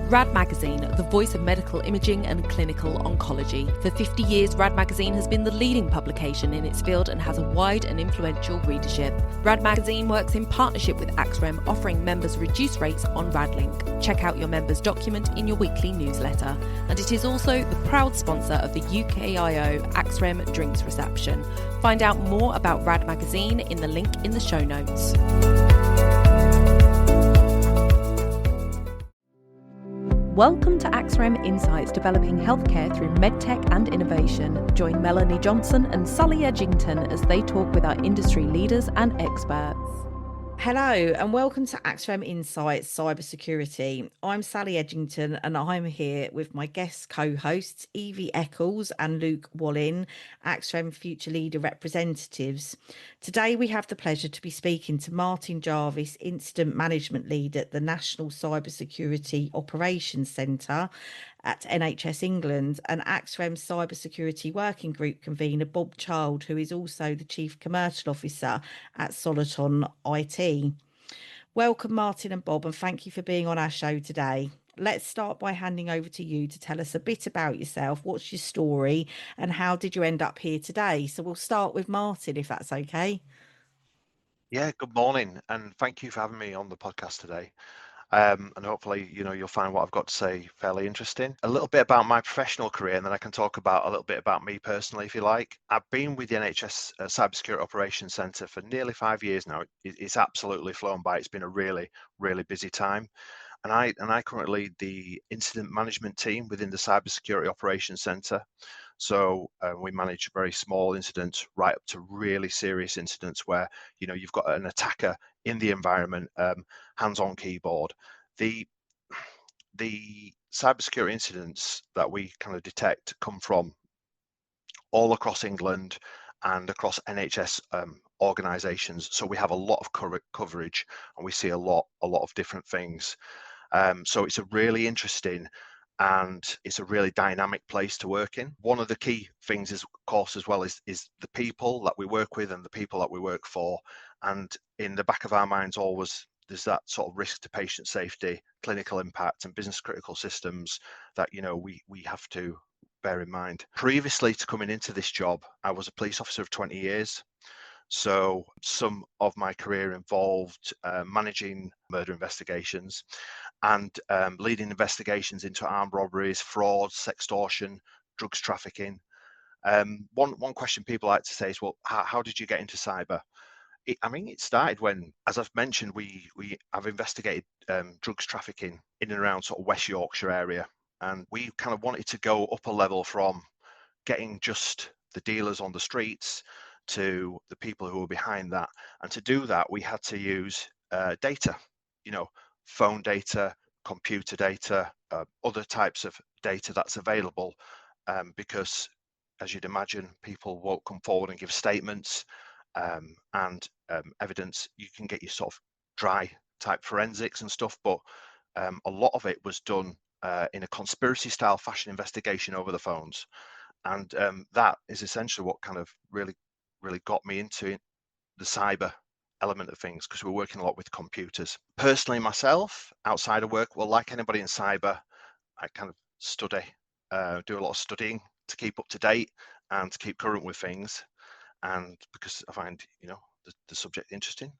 Rad Magazine, the voice of medical imaging and clinical oncology. For 50 years, Rad Magazine has been the leading publication in its field and has a wide and influential readership. Rad Magazine works in partnership with AXREM, offering members reduced rates on RadLink. Check out your members' document in your weekly newsletter. And it is also the proud sponsor of the UKIO AXREM Drinks Reception. Find out more about Rad Magazine in the link in the show notes. Welcome to AXREM Insights, developing healthcare through medtech and innovation. Join Melanie Johnson and Sully Edgington as they talk with our industry leaders and experts. Hello and welcome to AXREM Insights Cybersecurity. I'm Sally Edgington and I'm here with my guest co-hosts Evie, Eccles and Luke Wallin, AXREM Future Leader Representatives. Today we have the pleasure to be speaking to Martin Jarvis, Incident Management Lead at the National Cybersecurity Operations Centre at NHS England, and AXREM Cybersecurity Working Group convener Bob Child, who is also the Chief Commercial Officer at Soliton IT. Welcome, Martin and Bob, and thank you for being on our show today. Let's start by handing over to you to tell us a bit about yourself. What's your story and how did you end up here today? So we'll start with Martin, if that's okay. Yeah, good morning, and thank you for having me on the podcast today. And hopefully, you'll find what I've got to say fairly interesting. A little bit about my professional career, and then I can talk about a little bit about me personally, if you like. I've been with the NHS Cybersecurity Operations Centre for nearly 5 years now. It's absolutely flown by. It's been a really, really busy time. And I currently lead the incident management team within the Cybersecurity Operations Centre. So we manage very small incidents right up to really serious incidents where you've got an attacker in the environment, hands on keyboard. The cybersecurity incidents that we kind of detect come from all across England and across NHS organisations. So we have a lot of coverage, and we see a lot of different things. So it's a really interesting and it's a really dynamic place to work in. One of the key things is, of course, as well is the people that we work with and the people that we work for. And in the back of our minds always there's that sort of risk to patient safety, clinical impact and business critical systems that we have to bear in mind. Previously to coming into this job, I was a police officer of 20 years. So some of my career involved managing murder investigations and leading investigations into armed robberies, fraud, sextortion, drugs trafficking. One question people like to say is, well, how did you get into cyber? It started when, as I've mentioned, we have investigated drugs trafficking in and around sort of West Yorkshire area, and we kind of wanted to go up a level from getting just the dealers on the streets to the people who were behind that. And to do that, we had to use data, phone data, computer data, other types of data that's available, because as you'd imagine, people won't come forward and give statements and evidence. You can get your sort of dry type forensics and stuff, but a lot of it was done in a conspiracy style fashion investigation over the phones. And that is essentially what kind of really got me into the cyber element of things, because we're working a lot with computers. Personally, myself, outside of work, well, like anybody in cyber, I kind of study, do a lot of studying to keep up to date and to keep current with things, and because I find the subject interesting.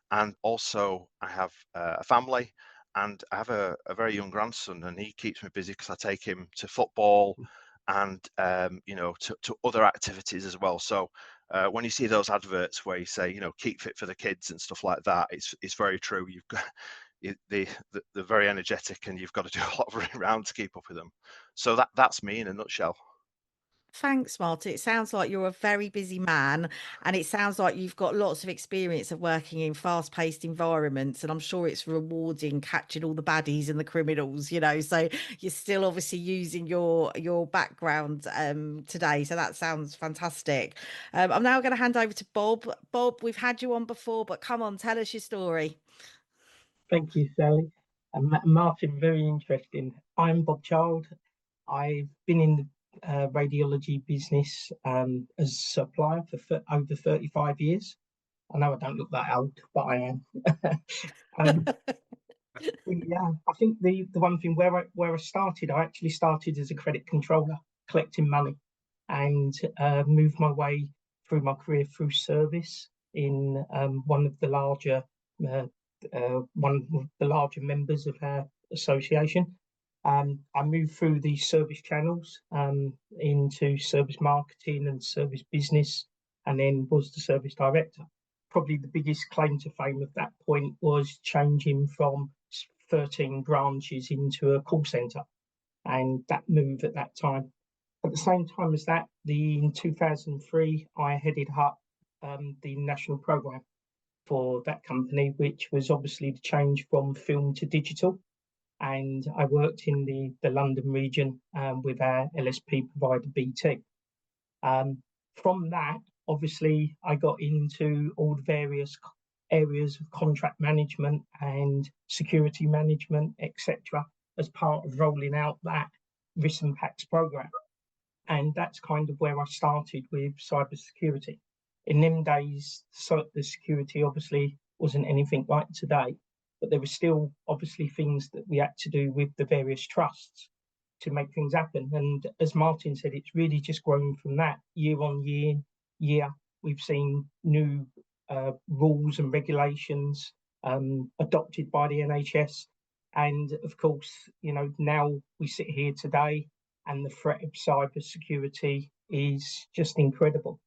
And also I have a family, and I have a very young grandson, and he keeps me busy because I take him to football and to other activities as well. So when you see those adverts where you say keep fit for the kids and stuff like that, it's very true. You've got they're very energetic, and you've got to do a lot of running around to keep up with them. So that's me in a nutshell. Thanks, Martin. It sounds like you're a very busy man, and it sounds like you've got lots of experience of working in fast-paced environments, and I'm sure it's rewarding catching all the baddies and the criminals, so you're still obviously using your background today. So that sounds fantastic. I'm now going to hand over to Bob. Bob, we've had you on before, but come on, tell us your story. Thank you, Sally. And Martin, very interesting. I'm Bob Child. I've been in the radiology business as a supplier for over 35 years. I know I don't look that old, but I am. Yeah, I think the one thing where I started, I actually started as a credit controller, collecting money, and moved my way through my career through service in one of the larger members of our association. I moved through the service channels into service marketing and service business, and then was the service director. Probably the biggest claim to fame at that point was changing from 13 branches into a call centre, and that move at that time. At the same time as that, in 2003, I headed up the national programme for that company, which was obviously the change from film to digital. And I worked in the London region with our LSP provider BT. From that, obviously, I got into all the various areas of contract management and security management, etc., as part of rolling out that risk and packs program. And that's kind of where I started with cybersecurity. In them days, the security obviously wasn't anything like today, but there were still obviously things that we had to do with the various trusts to make things happen. And as Martin said, it's really just grown from that year on year. We've seen new rules and regulations adopted by the NHS. And of course, now we sit here today and the threat of cybersecurity is just incredible.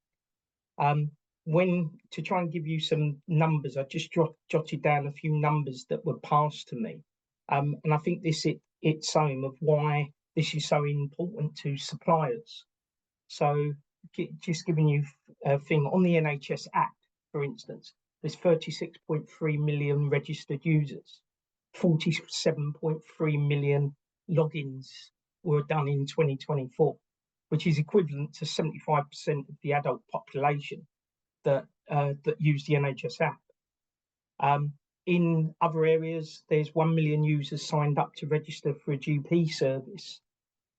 To try and give you some numbers, I just jotted down a few numbers that were passed to me. And I think it's saying of why this is so important to suppliers. So just giving you a thing on the NHS app, for instance, there's 36.3 million registered users, 47.3 million logins were done in 2024, which is equivalent to 75% of the adult population that use the NHS app. In other areas, there's 1 million users signed up to register for a GP service.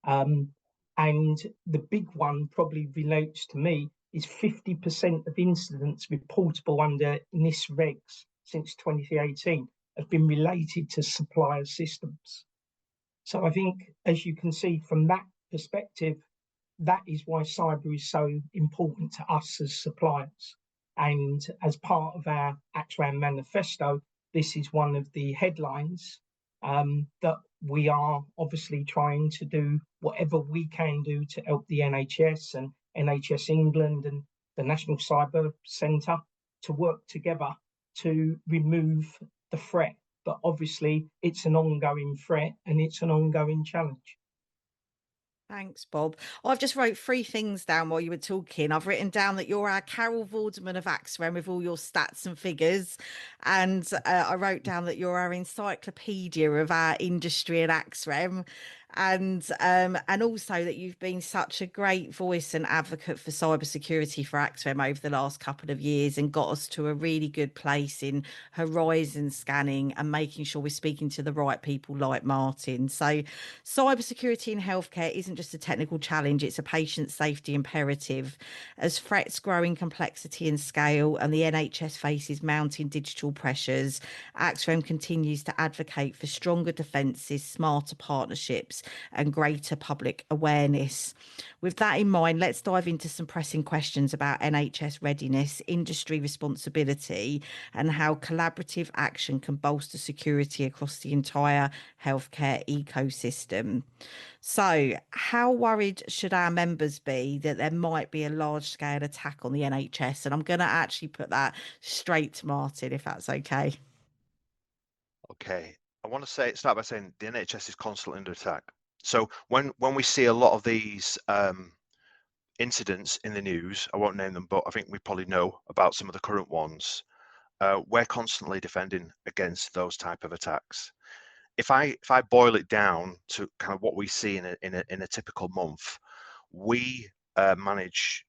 And the big one probably relates to me is 50% of incidents reportable under NIS regs since 2018 have been related to supplier systems. So I think, as you can see from that perspective, that is why cyber is so important to us as suppliers. And as part of our AXREM manifesto, this is one of the headlines that we are obviously trying to do whatever we can do to help the NHS and NHS England and the National Cyber Centre to work together to remove the threat. But obviously, it's an ongoing threat and it's an ongoing challenge. Thanks, Bob. I've just wrote 3 things down while you were talking. I've written down that you're our Carol Vorderman of AXREM with all your stats and figures. And I wrote down that you're our encyclopedia of our industry at AXREM. And also that you've been such a great voice and advocate for cybersecurity for AXREM over the last couple of years and got us to a really good place in horizon scanning and making sure we're speaking to the right people like Martin. So cybersecurity in healthcare isn't just a technical challenge, it's a patient safety imperative. As threats grow in complexity and scale and the NHS faces mounting digital pressures, AXREM continues to advocate for stronger defences, smarter partnerships and greater public awareness. With that in mind, let's dive into some pressing questions about NHS readiness, industry responsibility, and how collaborative action can bolster security across the entire healthcare ecosystem. So, how worried should our members be that there might be a large-scale attack on the NHS? And I'm going to actually put that straight to Martin, if that's okay. Okay, I want to start by saying the NHS is constantly under attack. So when we see a lot of these incidents in the news, I won't name them, but I think we probably know about some of the current ones. We're constantly defending against those type of attacks. If I boil it down to kind of what we see in a typical month, we manage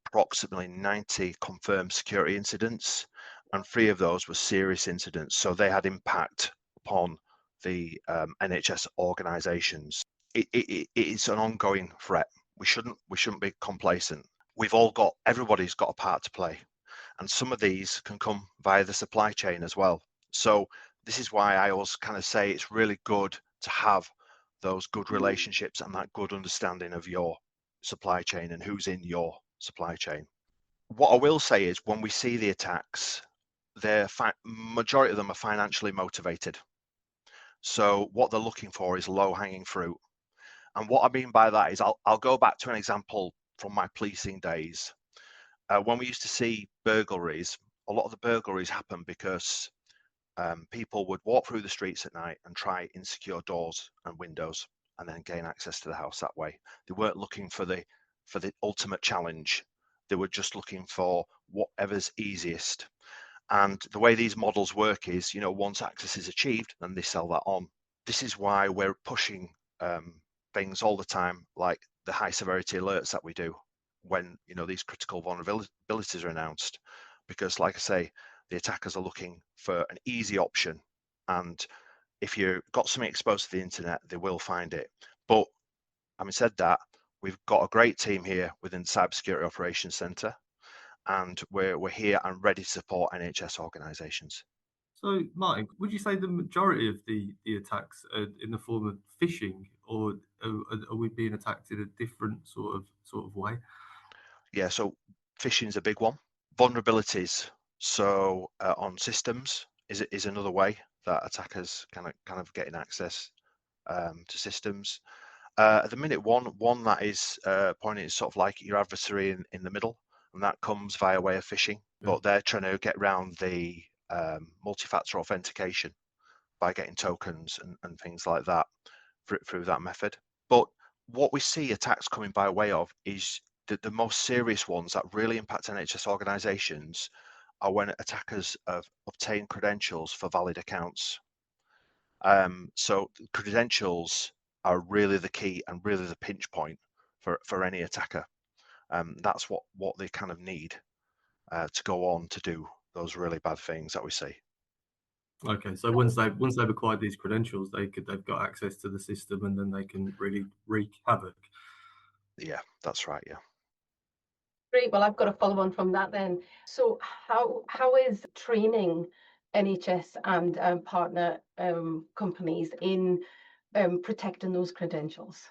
approximately 90 confirmed security incidents, and 3 of those were serious incidents, so they had impact upon the NHS organisations. It's an ongoing threat. We shouldn't be complacent. Everybody's got a part to play, and some of these can come via the supply chain as well. So This is why I always kind of say it's really good to have those good relationships and that good understanding of your supply chain and who's in your supply chain. What I will say is when we see the attacks, majority of them are financially motivated. So what they're looking for is low-hanging fruit. And what I mean by that is I'll go back to an example from my policing days. When we used to see burglaries, a lot of the burglaries happen because people would walk through the streets at night and try insecure doors and windows and then gain access to the house that way. They weren't looking for the ultimate challenge. They were just looking for whatever's easiest. And the way these models work is, once access is achieved, then they sell that on. This is why we're pushing things all the time, like the high severity alerts that we do when these critical vulnerabilities are announced, because like I say, the attackers are looking for an easy option, and if you've got something exposed to the internet, they will find it. But having said that, we've got a great team here within the Cybersecurity Operations Centre, and we're here and ready to support NHS organisations. So, Martin, would you say the majority of the attacks are in the form of phishing, or are we being attacked in a different sort of way? Yeah, so phishing is a big one. Vulnerabilities, so on systems, is another way that attackers kind of getting access to systems. At the minute, one that is pointing is sort of like your adversary in the middle, and that comes via way of phishing. Yeah. But they're trying to get around the multi-factor authentication by getting tokens and things like that through that method. But what we see attacks coming by way of is the most serious ones that really impact NHS organisations are when attackers have obtained credentials for valid accounts. So credentials are really the key and really the pinch point for any attacker. That's what they kind of need to go on to do those really bad things that we see. Okay, so once they've acquired these credentials, they've got access to the system, and then they can really wreak havoc. Yeah, that's right. Yeah. Great. Well, I've got a follow on from that then. So how is training NHS and partner companies in protecting those credentials?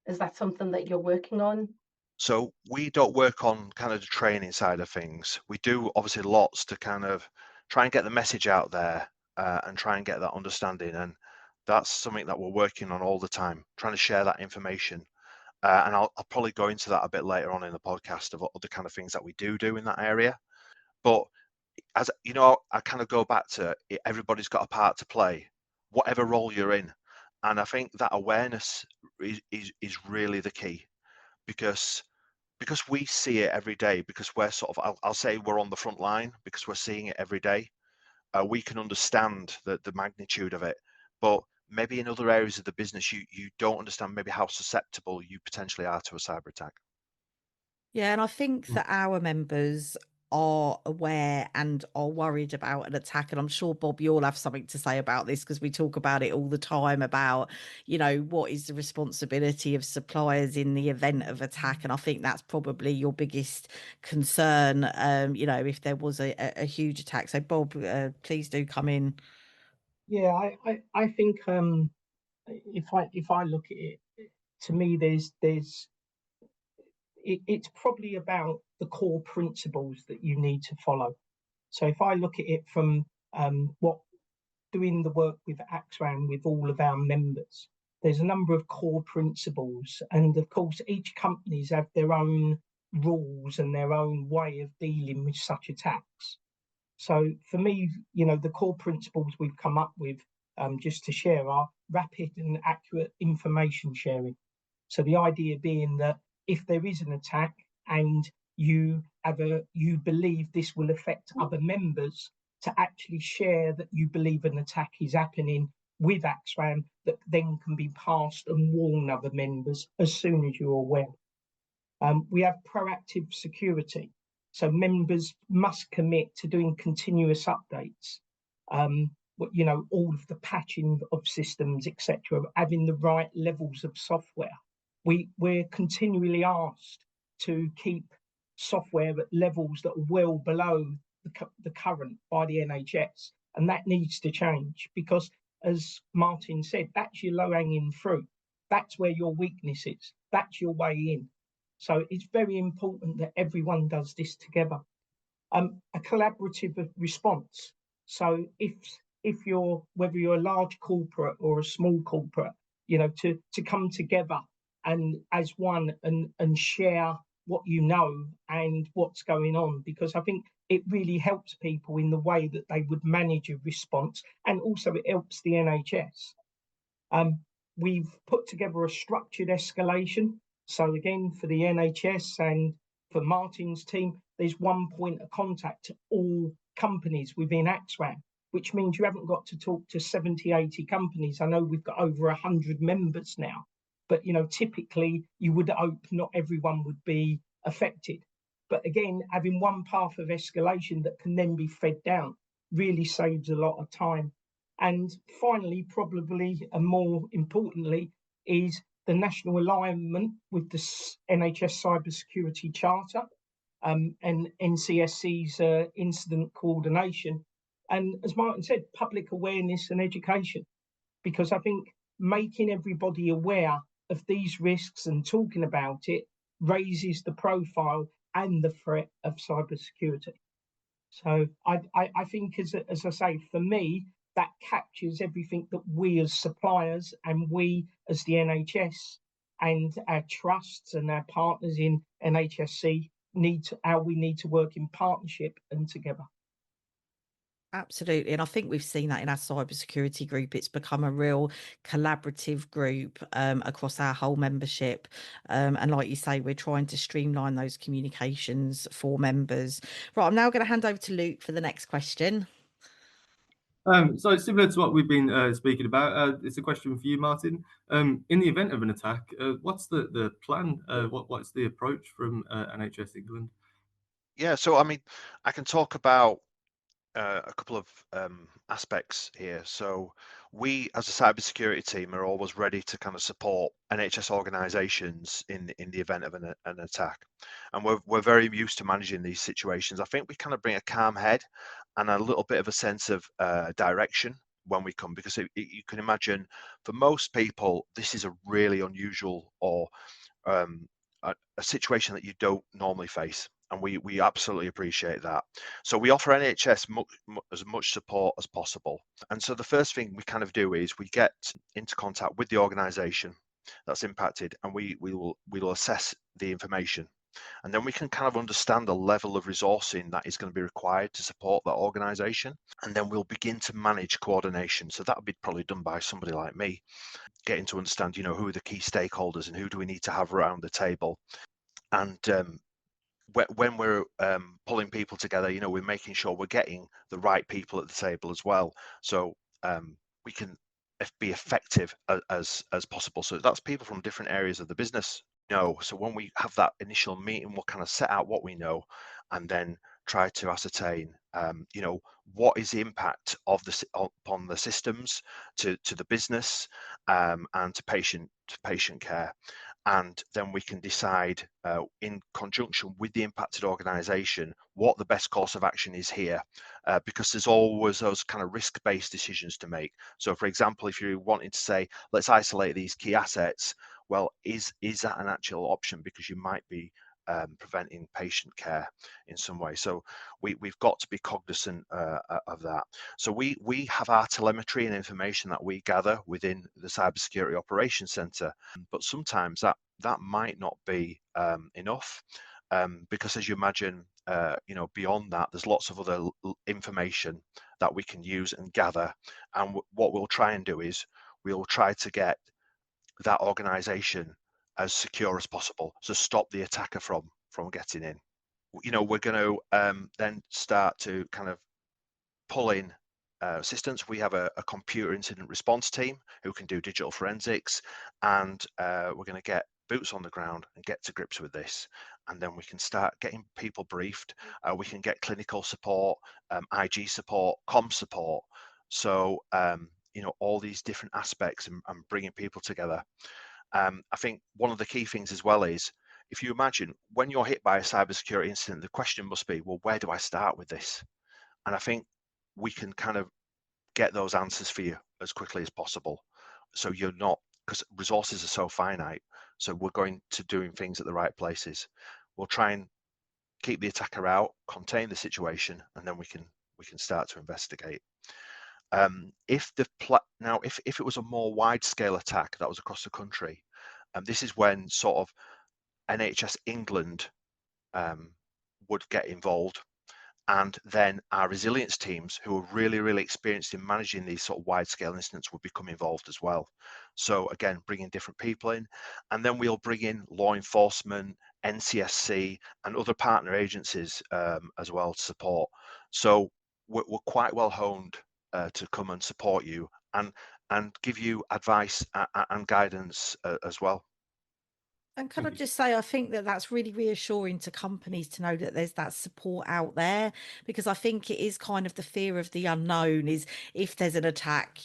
Is that something that you're working on? So we don't work on kind of the training side of things. We do obviously lots to kind of try and get the message out there and try and get that understanding. And that's something that we're working on all the time, trying to share that information. And I'll probably go into that a bit later on in the podcast of other kind of things that we do in that area. But as you know, I kind of go back to it, everybody's got a part to play, whatever role you're in. And I think that awareness is really the key, because we see it every day, because we're sort of, I'll say we're on the front line because we're seeing it every day. We can understand the magnitude of it, but maybe in other areas of the business, you don't understand maybe how susceptible you potentially are to a cyber attack. Yeah, and I think that our members are aware and are worried about an attack. And I'm sure, Bob, you'll have something to say about this, because we talk about it all the time about, what is the responsibility of suppliers in the event of attack. And I think that's probably your biggest concern, if there was a huge attack. So, Bob, please do come in. Yeah, I think if I look at it, to me, it's probably about the core principles that you need to follow. So if I look at it from doing the work with AXREM with all of our members, there's a number of core principles, and of course each companies have their own rules and their own way of dealing with such attacks. So for me, the core principles we've come up with, just to share, are rapid and accurate information sharing. So the idea being that if there is an attack and you believe this will affect other members, to actually share that you believe an attack is happening with AXREM, that then can be passed and warn other members as soon as you're aware. We have proactive security. So members must commit to doing continuous updates, all of the patching of systems, etc., having the right levels of software. We're continually asked to keep software at levels that are well below the current by the NHS, and that needs to change, because as Martin said, that's your low-hanging fruit. That's where your weakness is. That's your way in. So it's very important that everyone does this together. A collaborative response. So if you're, whether you're a large corporate or a small corporate, to come together and as one and share what you know and what's going on, because I think it really helps people in the way that they would manage a response, and also it helps the NHS. We've put together a structured escalation. So again, for the NHS and for Martin's team, there's one point of contact to all companies within AXREM, which means you haven't got to talk to 70, 80 companies. I know we've got over 100 members now, but typically you would hope not everyone would be affected. But again, having one path of escalation that can then be fed down really saves a lot of time. And finally, probably, and more importantly, is the national alignment with the NHS Cybersecurity Charter and NCSC's incident coordination. And as Martin said, public awareness and education, because I think making everybody aware of these risks and talking about it raises the profile and the threat of cybersecurity. So I think, as I say, for me, that captures everything that we as suppliers and we as the NHS and our trusts and our partners in NHSC how we need to work in partnership and together. Absolutely. And I think we've seen that in our cybersecurity group. It's become a real collaborative group across our whole membership. And like you say, we're trying to streamline those communications for members. Right, I'm now going to hand over to Luke for the next question. So similar to what we've been speaking about, it's a question for you, Martin. In the event of an attack, what's the plan? What's the approach from NHS England? Yeah, so I mean, I can talk about a couple of aspects here. So we, as a cybersecurity team, are always ready to kind of support NHS organisations in the event of an attack, and we're very used to managing these situations. I think we kind of bring a calm head and a little bit of a sense of direction when we come, because you can imagine for most people this is a really unusual or a situation that you don't normally face. And we absolutely appreciate that. So we offer NHS as much support as possible. And so the first thing we kind of do is we get into contact with the organisation that's impacted, and we will assess the information. And then we can kind of understand the level of resourcing that is going to be required to support that organisation. And then we'll begin to manage coordination. So that would be probably done by somebody like me, getting to understand, who are the key stakeholders and who do we need to have around the table. And when we're pulling people together, we're making sure we're getting the right people at the table as well, so we can be effective as possible. So that's people from different areas of the business. So when we have that initial meeting, we'll kind of set out what we know, and then try to ascertain, what is the impact of upon the systems, to the business, and to patient care. And then we can decide in conjunction with the impacted organisation what the best course of action is here, because there's always those kind of risk-based decisions to make. So, for example, if you're wanting to say, let's isolate these key assets, well, is that an actual option? Because you might be preventing patient care in some way. So we've got to be cognizant of that. So we have our telemetry and information that we gather within the Cybersecurity Operations Centre, but sometimes that might not be enough, because as you imagine, beyond that, there's lots of other information that we can use and gather. And what we'll try and do is we'll try to get that organisation as secure as possible, so stop the attacker from getting in. We're going to then start to kind of pull in assistance. We have a computer incident response team who can do digital forensics, and we're going to get boots on the ground and get to grips with this, and then we can start getting people briefed. We can get clinical support, IG support, com support. So all these different aspects and bringing people together. I think one of the key things as well is, if you imagine when you're hit by a cybersecurity incident, the question must be, well, where do I start with this? And I think we can kind of get those answers for you as quickly as possible. So you're not, because resources are so finite, so we're going to doing things at the right places. We'll try and keep the attacker out, contain the situation, and then we can start to investigate. If it was a more wide scale attack that was across the country, this is when sort of NHS England would get involved, and then our resilience teams, who are really experienced in managing these sort of wide scale incidents, would become involved as well. So again, bringing different people in, and then we'll bring in law enforcement, NCSC, and other partner agencies as well to support. So we're quite well honed to come and support you and give you advice and guidance as well. And can I just say, I think that that's really reassuring to companies to know that there's that support out there, because I think it is kind of the fear of the unknown is if there's an attack,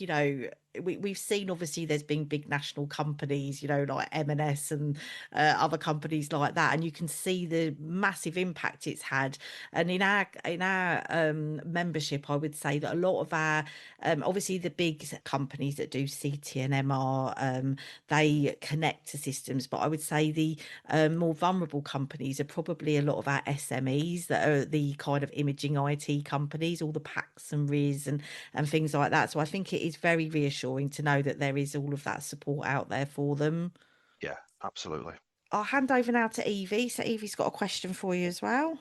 we've seen obviously there's been big national companies, like M&S and other companies like that, and you can see the massive impact it's had. And in our membership, I would say that a lot of our obviously the big companies that do CT and MR, they connect to systems, but I would say the more vulnerable companies are probably a lot of our SMEs that are the kind of imaging IT companies, all the PACS and RIS and things like that. So I think it is very reassuring to know that there is all of that support out there for them. Yeah, absolutely. I'll hand over now to Evie. So Evie's got a question for you as well.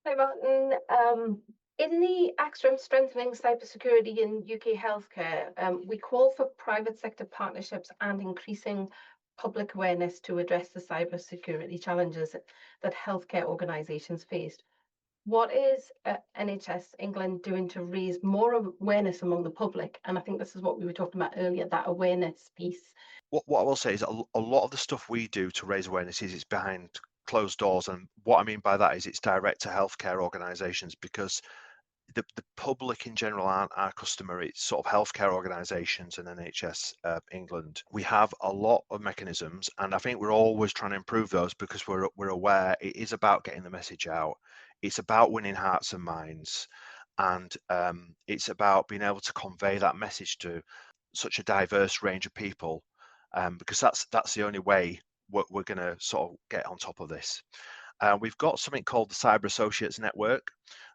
Hi, Martin. In the AXREM Strengthening Cybersecurity in UK Healthcare, we call for private sector partnerships and increasing public awareness to address the cybersecurity challenges that healthcare organisations faced. What is NHS England doing to raise more awareness among the public? And I think this is what we were talking about earlier, that awareness piece. What I will say is a lot of the stuff we do to raise awareness is behind closed doors, and what I mean by that is it's direct to healthcare organisations, because the public in general aren't our customer. It's sort of healthcare organisations and NHS England. We have a lot of mechanisms, and I think we're always trying to improve those because we're aware it is about getting the message out. It's about winning hearts and minds, and it's about being able to convey that message to such a diverse range of people, because that's the only way we're going to sort of get on top of this. We've got something called the Cyber Associates Network.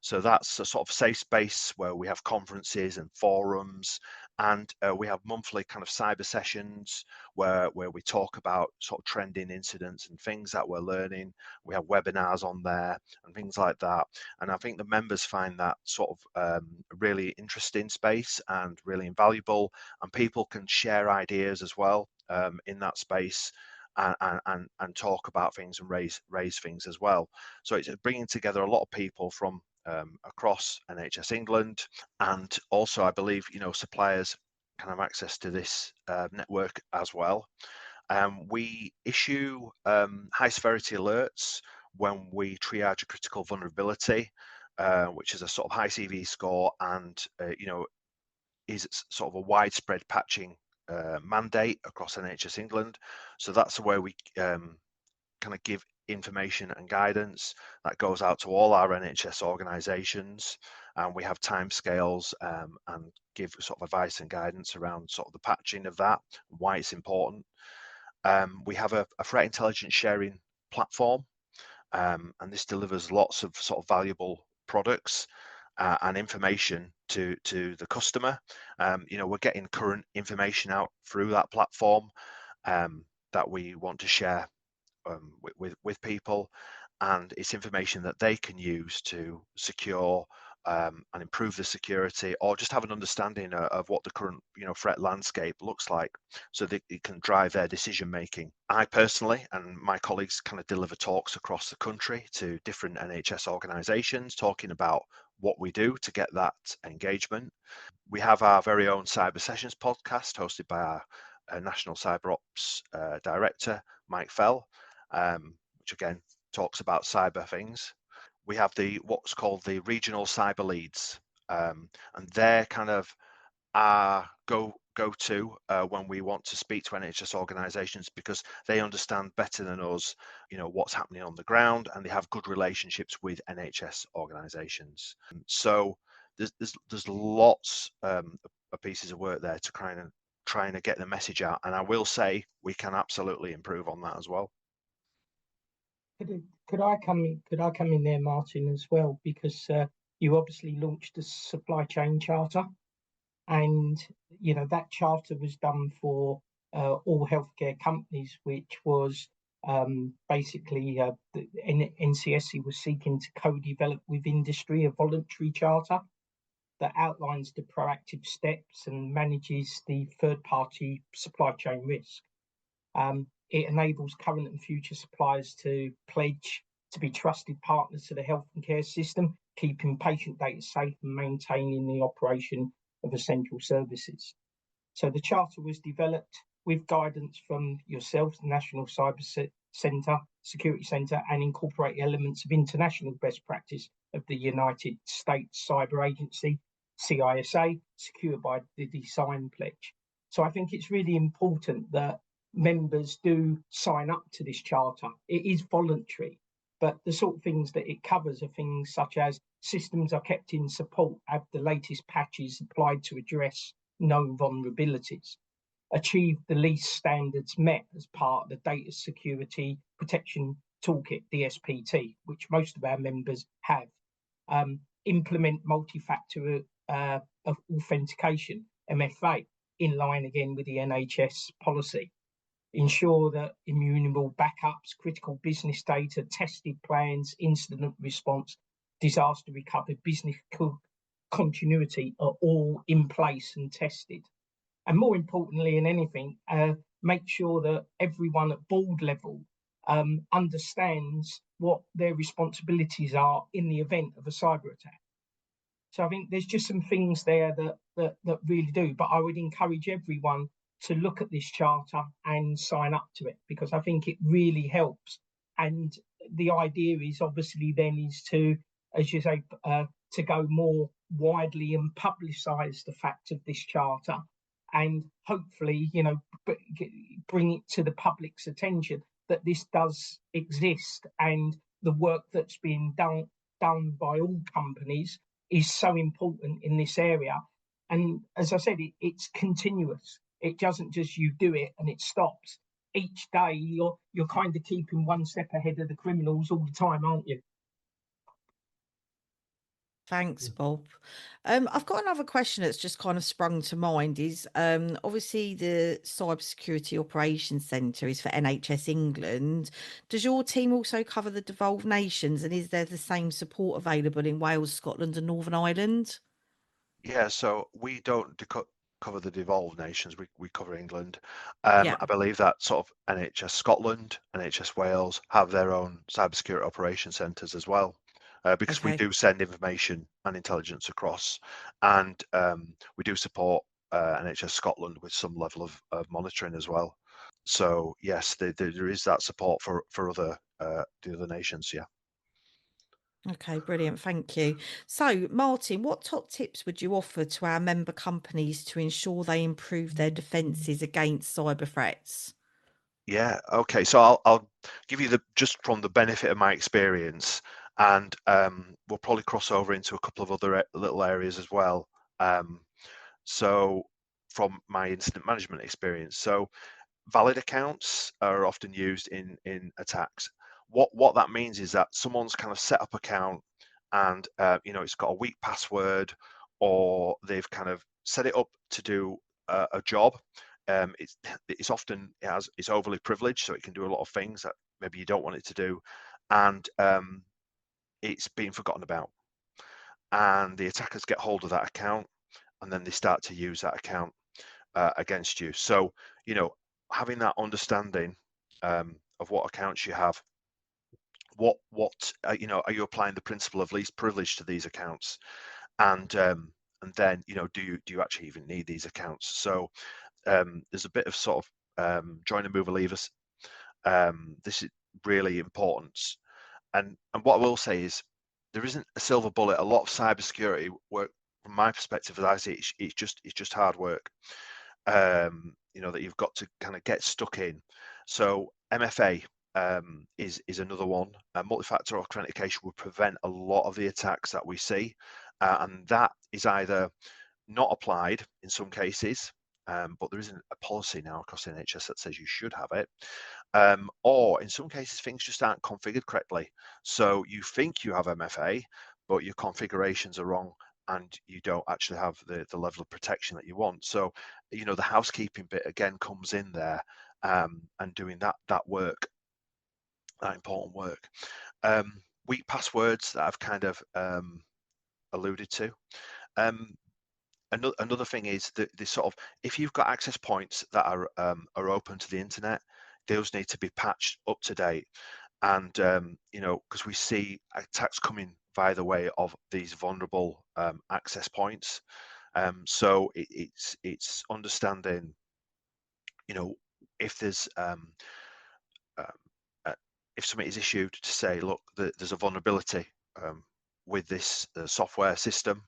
So that's a sort of safe space where we have conferences and forums, and we have monthly kind of cyber sessions where we talk about sort of trending incidents and things that we're learning. We have webinars on there and things like that. And I think the members find that sort of really interesting space and really invaluable, and people can share ideas as well in that space. And talk about things and raise things as well. So it's bringing together a lot of people from across NHS England, and also I believe suppliers can have access to this network as well. We issue high severity alerts when we triage a critical vulnerability, which is a sort of high CV score, and is sort of a widespread patching mandate across NHS England. So that's where we kind of give information and guidance that goes out to all our NHS organisations, and we have timescales and give sort of advice and guidance around sort of the patching of that, why it's important. We have a threat intelligence sharing platform, and this delivers lots of sort of valuable products and information to the customer. We're getting current information out through that platform that we want to share with people, and it's information that they can use to secure and improve the security, or just have an understanding of what the current threat landscape looks like, so that it can drive their decision making. I personally and my colleagues kind of deliver talks across the country to different NHS organisations, talking about what we do to get that engagement. We have our very own Cyber Sessions podcast hosted by our National Cyber Ops Director, Mike Fell, which again talks about cyber things. We have what's called the regional cyber leads, and they're kind of our go-to when we want to speak to NHS organisations, because they understand better than us, what's happening on the ground, and they have good relationships with NHS organisations. So there's lots of pieces of work there to trying to get the message out, and I will say we can absolutely improve on that as well. Could I come in there, Martin, as well? Because you obviously launched the supply chain charter, and that charter was done for all healthcare companies, which was basically the NCSC was seeking to co-develop with industry a voluntary charter that outlines the proactive steps and manages the third-party supply chain risk. It enables current and future suppliers to pledge to be trusted partners to the health and care system, keeping patient data safe and maintaining the operation of essential services. So the charter was developed with guidance from yourself, the National Security Centre, and incorporate elements of international best practice of the United States Cyber Agency, CISA, secured by the Design Pledge. So I think it's really important that members do sign up to this charter. It is voluntary, but the sort of things that it covers are things such as systems are kept in support, have the latest patches applied to address known vulnerabilities, achieve the least standards met as part of the Data Security Protection Toolkit, DSPT, which most of our members have, implement multi-factor authentication, MFA, in line again with the NHS policy, ensure that immutable backups, critical business data, tested plans, incident response, disaster recovery, business continuity are all in place and tested. And more importantly than anything, make sure that everyone at board level understands what their responsibilities are in the event of a cyber attack. So I think there's just some things there that really do, but I would encourage everyone to look at this charter and sign up to it, because I think it really helps. And the idea is obviously then is to, as you say, to go more widely and publicise the fact of this charter, and hopefully, bring it to the public's attention that this does exist, and the work that's being done by all companies is so important in this area. And as I said, it's continuous. It doesn't just you do it and it stops. Each day you're kind of keeping one step ahead of the criminals all the time, aren't you? Thanks, Bob. I've got another question that's just kind of sprung to mind is obviously the Cybersecurity Operations Centre is for NHS England. Does your team also cover the devolved nations, and is there the same support available in Wales, Scotland and Northern Ireland? Yeah, so we don't cover the devolved nations, we cover England. Yeah. I believe that sort of NHS Scotland, NHS Wales have their own cybersecurity operation centres as well. Because we Okay. do send information and intelligence across, and we do support NHS Scotland with some level of monitoring as well. So yes, there is that support for the other nations. Yeah. Okay, brilliant. Thank you. So, Martin, what top tips would you offer to our member companies to ensure they improve their defences against cyber threats? Yeah. Okay. So I'll give you just from the benefit of my experience, and we'll probably cross over into a couple of other little areas as well. So from my incident management experience, so valid accounts are often used in attacks. What that means is that someone's kind of set up account, and it's got a weak password, or they've kind of set it up to do a job. It's often it's overly privileged, so it can do a lot of things that maybe you don't want it to do, and it's been forgotten about. And the attackers get hold of that account, and then they start to use that account against you. So having that understanding of what accounts you have, what are you applying the principle of least privilege to these accounts, and then do you actually even need these accounts? So there's a bit of sort of join and mover levers. This is really important, and what I will say is there isn't a silver bullet. A lot of cybersecurity work, from my perspective, as I see it, it's just hard work. That you've got to kind of get stuck in. So MFA is another one. Multi-factor authentication would prevent a lot of the attacks that we see. and that is either not applied in some cases, but there isn't a policy now across the NHS that says you should have it, or in some cases things just aren't configured correctly. So you think you have MFA, but your configurations are wrong and you don't actually have the level of protection that you want. So, you know, the housekeeping bit again comes in there, and doing that work, that important work. Weak passwords that I've kind of alluded to. Another thing is that the sort of, if you've got access points that are open to the internet, those need to be patched up to date. And you know, because we see attacks coming via the way of these vulnerable access points. So it's understanding, you know, if there's if something is issued to say, look, there's a vulnerability with this software system,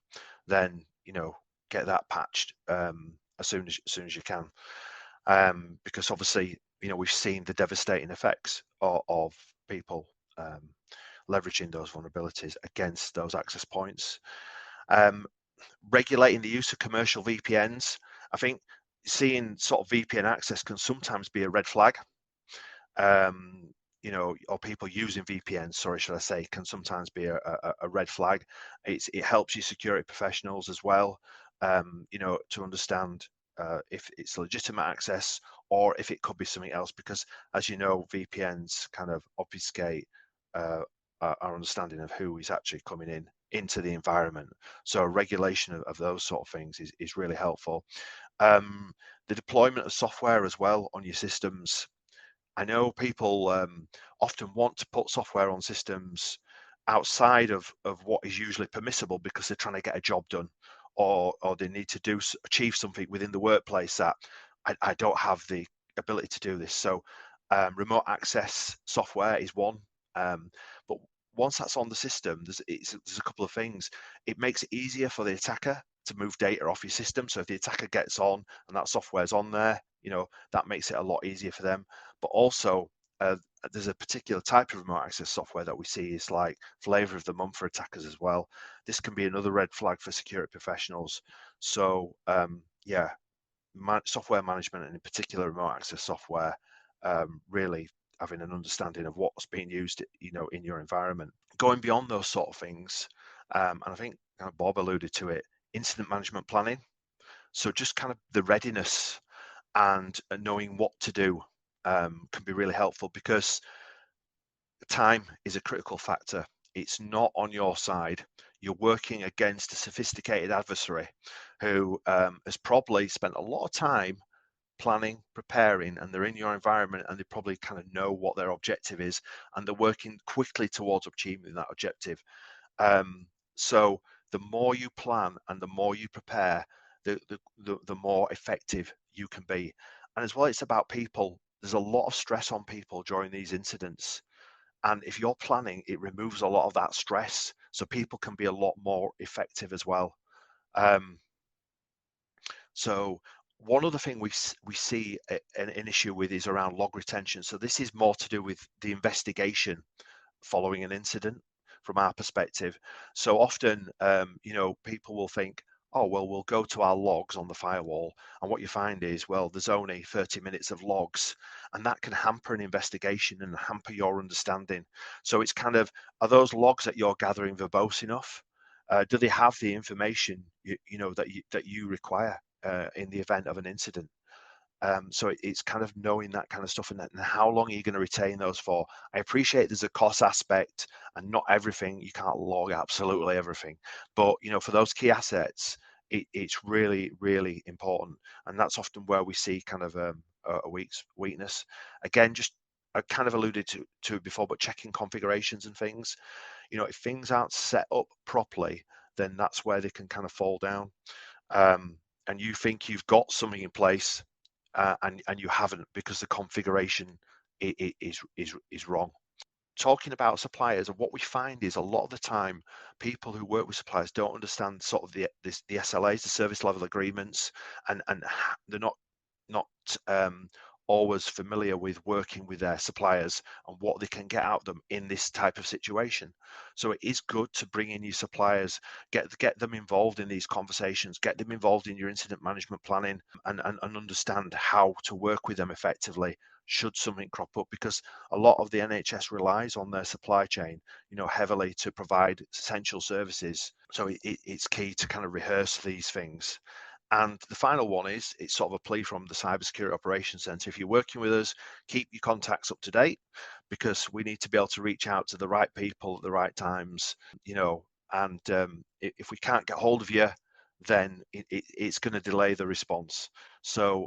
then, you know, get that patched as soon as you can, because obviously, you know, we've seen the devastating effects of people leveraging those vulnerabilities against those access points. Regulating the use of commercial VPNs. I think seeing sort of VPN access can sometimes be a red flag. You know, or people using VPNs, sorry, should I say, can sometimes be a red flag. It helps you security professionals as well, you know, to understand if it's legitimate access or if it could be something else, because as you know, VPNs kind of obfuscate our understanding of who is actually coming into the environment. So regulation of those sort of things is really helpful. The deployment of software as well on your systems. I know people often want to put software on systems outside of what is usually permissible because they're trying to get a job done, or they need to achieve something within the workplace that I don't have the ability to do this. So remote access software is one, but once that's on the system, there's a couple of things. It makes it easier for the attacker to move data off your system. So if the attacker gets on and that software's on there, you know, that makes it a lot easier for them. But also, there's a particular type of remote access software that we see is like flavor of the month for attackers as well. This can be another red flag for security professionals. So yeah, software management, and in particular remote access software, really having an understanding of what's being used, you know, in your environment. Going beyond those sort of things, and I think Bob alluded to it, incident management planning. So just kind of the readiness and knowing what to do can be really helpful, because time is a critical factor. It's not on your side. You're working against a sophisticated adversary who has probably spent a lot of time planning, preparing, and they're in your environment and they probably kind of know what their objective is, and they're working quickly towards achieving that objective. So the more you plan and the more you prepare, the more effective you can be. And as well, it's about people. There's a lot of stress on people during these incidents. And if you're planning, it removes a lot of that stress. So people can be a lot more effective as well. So one other thing we see an issue with is around log retention. So this is more to do with the investigation following an incident from our perspective. So often, you know, people will think, oh, well, we'll go to our logs on the firewall. And what you find is, well, there's only 30 minutes of logs, and that can hamper an investigation and hamper your understanding. So it's kind of, are those logs that you're gathering verbose enough? Do they have the information, you know, that you require in the event of an incident? So it's kind of knowing that kind of stuff, and how long are you going to retain those for? I appreciate there's a cost aspect, and not everything, you can't log absolutely everything, but you know, for those key assets, it's really, really important, and that's often where we see kind of a weakness. Again, just I kind of alluded to it before, but checking configurations and things, you know, if things aren't set up properly, then that's where they can kind of fall down. And you think you've got something in place, and you haven't, because the configuration is wrong. Talking about suppliers, and what we find is a lot of the time people who work with suppliers don't understand sort of the SLAs, the service level agreements, and they're not always familiar with working with their suppliers and what they can get out of them in this type of situation. So it is good to bring in your suppliers, get them involved in these conversations, get them involved in your incident management planning, and understand how to work with them effectively should something crop up, because a lot of the NHS relies on their supply chain, heavily to provide essential services. So it's key to kind of rehearse these things. And the final one is, it's sort of a plea from the Cybersecurity Operations Centre. If you're working with us, keep your contacts up to date, because we need to be able to reach out to the right people at the right times, and if we can't get hold of you, then it's going to delay the response. So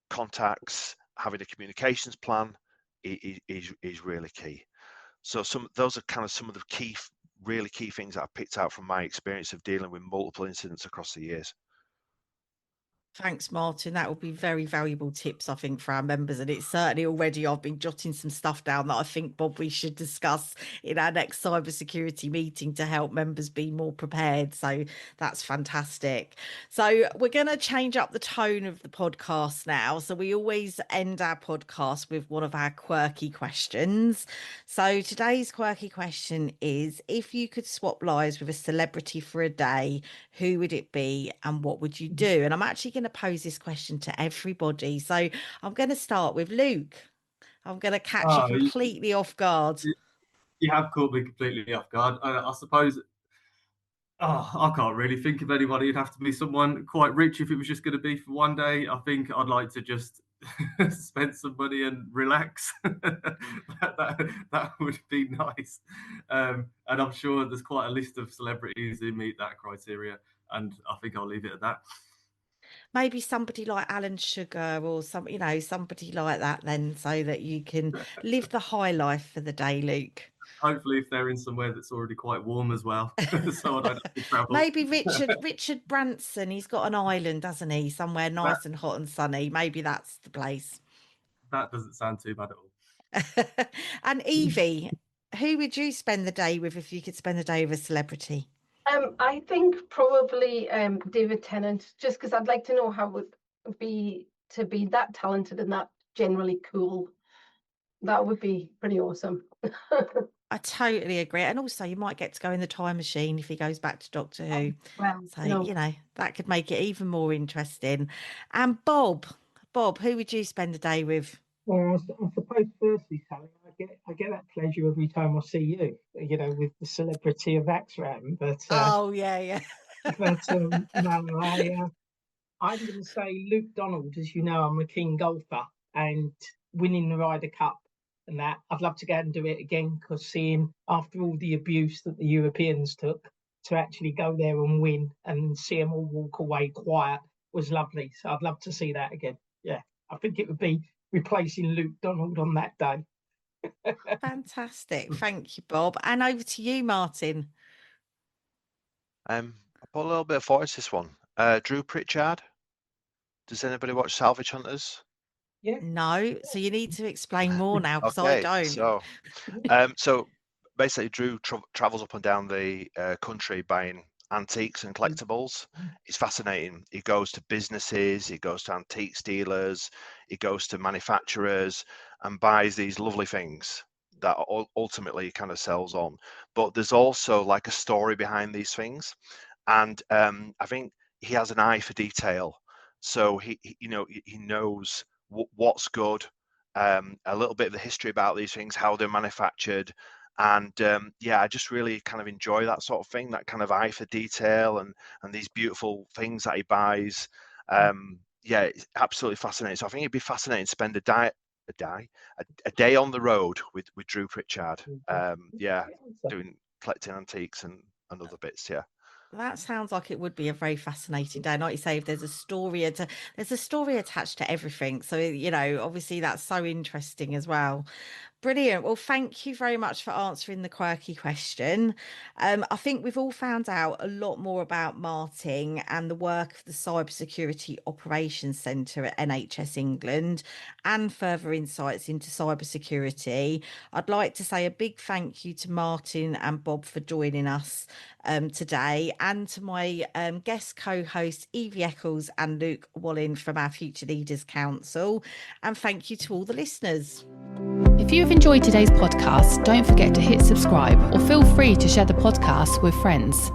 contacts, having a communications plan is really key. So those are kind of some of the really key things that I picked out from my experience of dealing with multiple incidents across the years. Thanks, Martin. That will be very valuable tips, I think, for our members. And it's certainly already, I've been jotting some stuff down that I think, Bob, we should discuss in our next cybersecurity meeting to help members be more prepared. So that's fantastic. So we're going to change up the tone of the podcast now. So we always end our podcast with one of our quirky questions. So today's quirky question is, if you could swap lives with a celebrity for a day, who would it be and what would you do? And I'm actually going to pose this question to everybody. So I'm going to start with Luke. I'm going to catch you completely off guard. You have caught me completely off guard. I suppose, I can't really think of anybody. It'd have to be someone quite rich if it was just going to be for one day. I think I'd like to just spend some money and relax. that would be nice. And I'm sure there's quite a list of celebrities who meet that criteria. And I think I'll leave it at that. Maybe somebody like Alan Sugar or somebody like that then, so that you can live the high life for the day, Luke. Hopefully, if they're in somewhere that's already quite warm as well, so I don't have to travel. Maybe Richard Branson. He's got an island, doesn't he? Somewhere nice and hot and sunny. Maybe that's the place. That doesn't sound too bad at all. And Evie, who would you spend the day with if you could spend the day with a celebrity? I think probably David Tennant, just because I'd like to know how it would be to be that talented and that generally cool. That would be pretty awesome. I totally agree. And also you might get to go in the time machine if he goes back to Doctor Who. Well, so, that could make it even more interesting. And Bob, who would you spend the day with? Well, I suppose firstly, Sally, I get that pleasure every time I see you, with the celebrity of AXREM. But oh yeah. But no, I'm going to say Luke Donald. As you know, I'm a keen golfer, and winning the Ryder Cup and that, I'd love to go and do it again, because seeing after all the abuse that the Europeans took, to actually go there and win and see them all walk away quiet was lovely. So I'd love to see that again. Yeah, I think it would be replacing Luke Donald on that day. Fantastic. Thank you, Bob. And over to you, Martin. I put a little bit of forward to this one. Drew Pritchard. Does anybody watch Salvage Hunters? Yeah. No, so you need to explain more now, because I don't. So basically, Drew travels up and down the country buying antiques and collectibles. It's fascinating. He goes to businesses, he goes to antiques dealers, he goes to manufacturers and buys these lovely things that ultimately kind of sells on. But there's also like a story behind these things, and I think he has an eye for detail. So he knows what's good, a little bit of the history about these things, how they're manufactured. And I just really kind of enjoy that sort of thing, that kind of eye for detail and these beautiful things that he buys. It's absolutely fascinating. So I think it'd be fascinating to spend a day on the road with Drew Pritchard. Collecting antiques and other bits. Yeah. That sounds like it would be a very fascinating day. Like you say, if there's a story attached to everything. So, obviously that's so interesting as well. Brilliant. Well, thank you very much for answering the quirky question. I think we've all found out a lot more about Martin and the work of the Cybersecurity Operations Centre at NHS England and further insights into cybersecurity. I'd like to say a big thank you to Martin and Bob for joining us today, and to my guest co-hosts Evie Eccles and Luke Wallin from our Future Leaders Council. And thank you to all the listeners. If you have enjoyed today's podcast, don't forget to hit subscribe or feel free to share the podcast with friends.